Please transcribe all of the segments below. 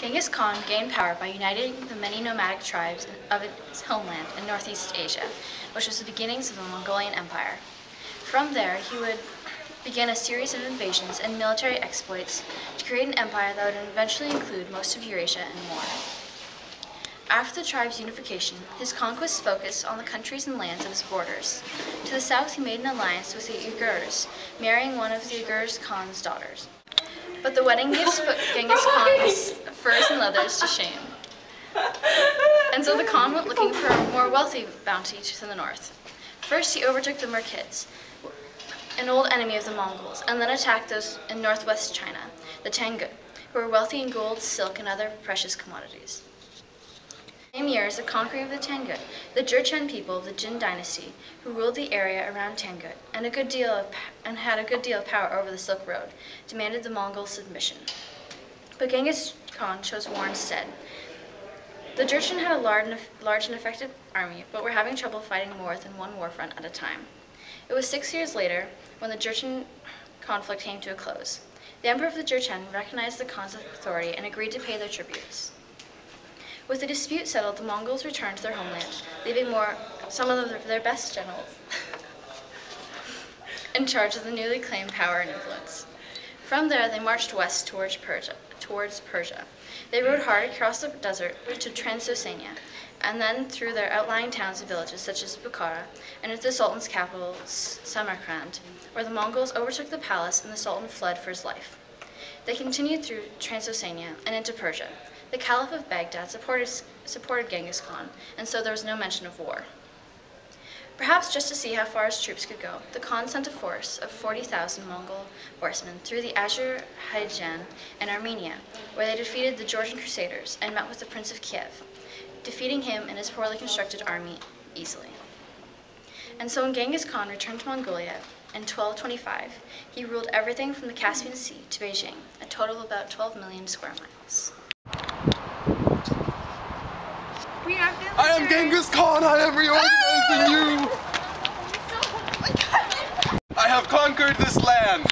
Genghis Khan gained power by uniting the many nomadic tribes of his homeland in Northeast Asia, which was the beginnings of the Mongolian Empire. From there, he would begin a series of invasions and military exploits to create an empire that would eventually include most of Eurasia and more. After the tribe's unification, his conquests focused on the countries and lands of his borders. To the south, he made an alliance with the Uyghurs, marrying one of the Uyghurs Khan's daughters. But the wedding gifts put Genghis Khan's furs and leathers to shame. And so the Khan went looking for a more wealthy bounty to the north. First, he overtook the Merkids, an old enemy of the Mongols, and then attacked those in northwest China, the Tangut, who were wealthy in gold, silk, and other precious commodities. The same year as the conquering of the Tangut, the Jurchen people of the Jin dynasty, who ruled the area around Tangut and had a good deal of power over the Silk Road, demanded the Mongol submission. But Genghis Khan chose war instead. The Jurchen had a large and effective army, but were having trouble fighting more than one war front at a time. It was 6 years later when the Jurchen conflict came to a close. The emperor of the Jurchen recognized the Khan's authority and agreed to pay their tributes. With the dispute settled, the Mongols returned to their homeland, leaving some of their best generals in charge of the newly claimed power and influence. From there, they marched west towards Persia. They rode hard across the desert to Transyoxania, and then through their outlying towns and villages such as Bukhara, and into the Sultan's capital, Samarkand, where the Mongols overtook the palace and the Sultan fled for his life. They continued through Transyoxania and into Persia. The Caliph of Baghdad supported Genghis Khan, and so there was no mention of war. Perhaps just to see how far his troops could go, the Khan sent a force of 40,000 Mongol horsemen through the Azerbaijan and Armenia, where they defeated the Georgian Crusaders and met with the Prince of Kiev, defeating him and his poorly constructed army easily. And so when Genghis Khan returned to Mongolia in 1225, he ruled everything from the Caspian Sea to Beijing, a total of about 12 million square miles. I am Genghis Khan, I am reorganizing you! I have conquered this land!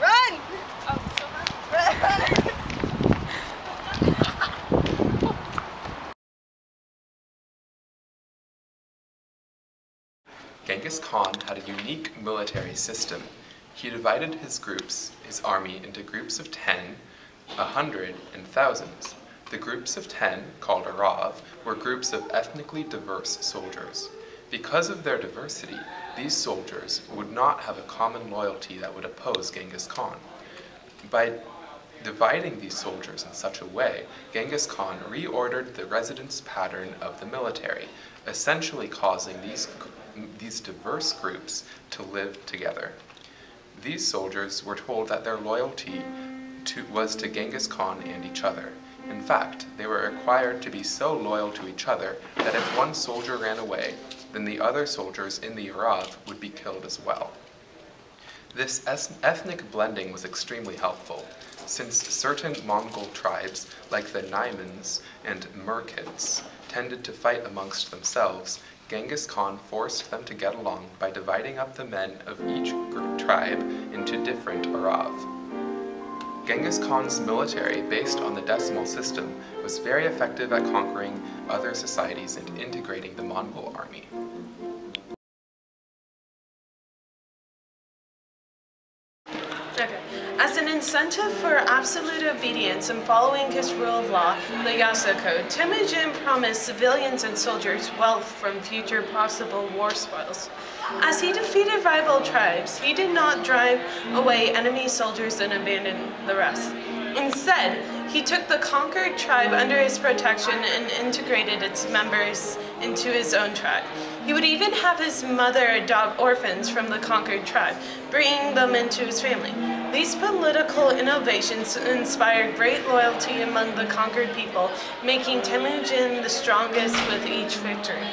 Run! Genghis Khan had a unique military system. He divided his army into groups of 10, 100, and thousands. The groups of 10, called Arav, were groups of ethnically diverse soldiers. Because of their diversity, these soldiers would not have a common loyalty that would oppose Genghis Khan. By dividing these soldiers in such a way, Genghis Khan reordered the residence pattern of the military, essentially causing these diverse groups to live together. These soldiers were told that their loyalty was to Genghis Khan and each other. In fact, they were required to be so loyal to each other that if one soldier ran away, then the other soldiers in the Arav would be killed as well. This ethnic blending was extremely helpful, since certain Mongol tribes, like the Naimans and Merkids, tended to fight amongst themselves. Genghis Khan forced them to get along by dividing up the men of each tribe into different Arav. Genghis Khan's military, based on the decimal system, was very effective at conquering other societies and integrating the Mongol army. As an incentive for absolute obedience and following his rule of law, the Yasa Code, Temujin promised civilians and soldiers wealth from future possible war spoils. As he defeated rival tribes, he did not drive away enemy soldiers and abandon the rest. Instead, he took the conquered tribe under his protection and integrated its members into his own tribe. He would even have his mother adopt orphans from the conquered tribe, bringing them into his family. These political innovations inspired great loyalty among the conquered people, making Temujin the strongest with each victory.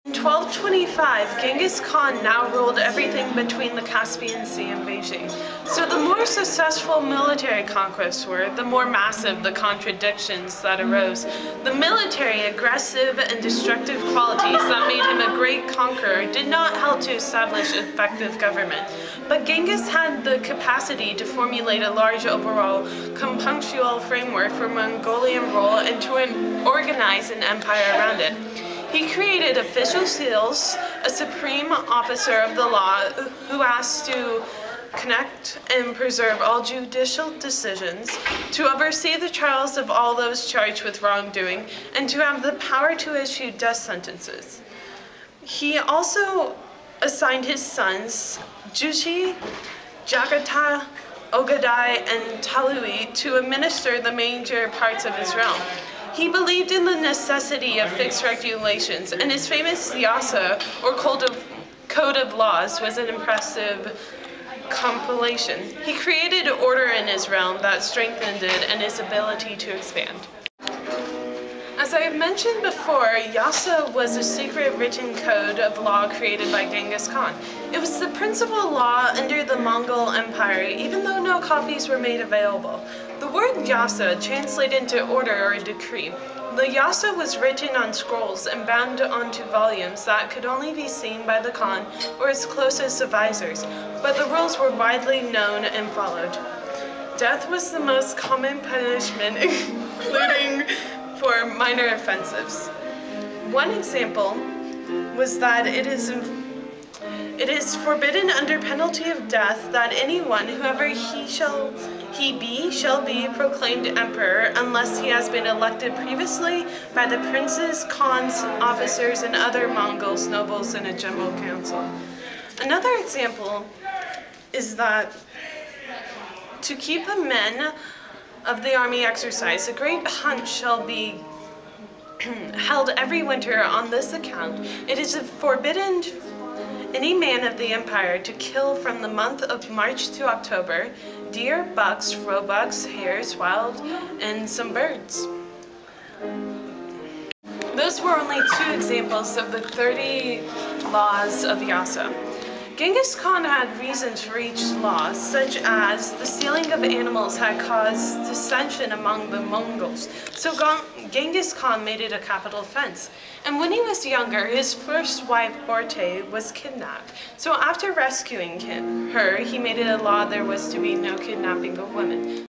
In 1225, Genghis Khan now ruled everything between the Caspian Sea and Beijing. So the more successful military conquests were, the more massive the contradictions that arose. The military, aggressive and destructive qualities that made him a great conqueror did not help to establish effective government. But Genghis had the capacity to formulate a large overall compunctual framework for Mongolian rule and to organize an empire around it. He created official seals, a supreme officer of the law who has to connect and preserve all judicial decisions, to oversee the trials of all those charged with wrongdoing, and to have the power to issue death sentences. He also assigned his sons, Jushi, Jagata, Ogadai, and Talui, to administer the major parts of his realm. He believed in the necessity of fixed regulations, and his famous Yasa, or Code of Laws, was an impressive compilation. He created order in his realm that strengthened it and his ability to expand. As I have mentioned before, Yasa was a secret written code of law created by Genghis Khan. It was the principal law under the Mongol Empire, even though no copies were made available. The word Yasa translates into order or decree. The Yasa was written on scrolls and bound onto volumes that could only be seen by the Khan or his closest advisors, but the rules were widely known and followed. Death was the most common punishment, including for minor offenses. One example was that it is forbidden under penalty of death that anyone, whoever he be, shall be proclaimed emperor unless he has been elected previously by the princes, khans, officers, and other Mongols, nobles, in a general council. Another example is that to keep the men of the army exercise, a great hunt shall be held every winter on this account. It is forbidden any man of the empire to kill from the month of March to October deer, bucks, roebucks, hares, wild, and some birds. Those were only 2 examples of the 30 laws of Yasa. Genghis Khan had reasons for each law, such as the stealing of animals had caused dissension among the Mongols, so Genghis Khan made it a capital offense. And when he was younger, his first wife, Borte, was kidnapped. So after rescuing her, he made it a law there was to be no kidnapping of women.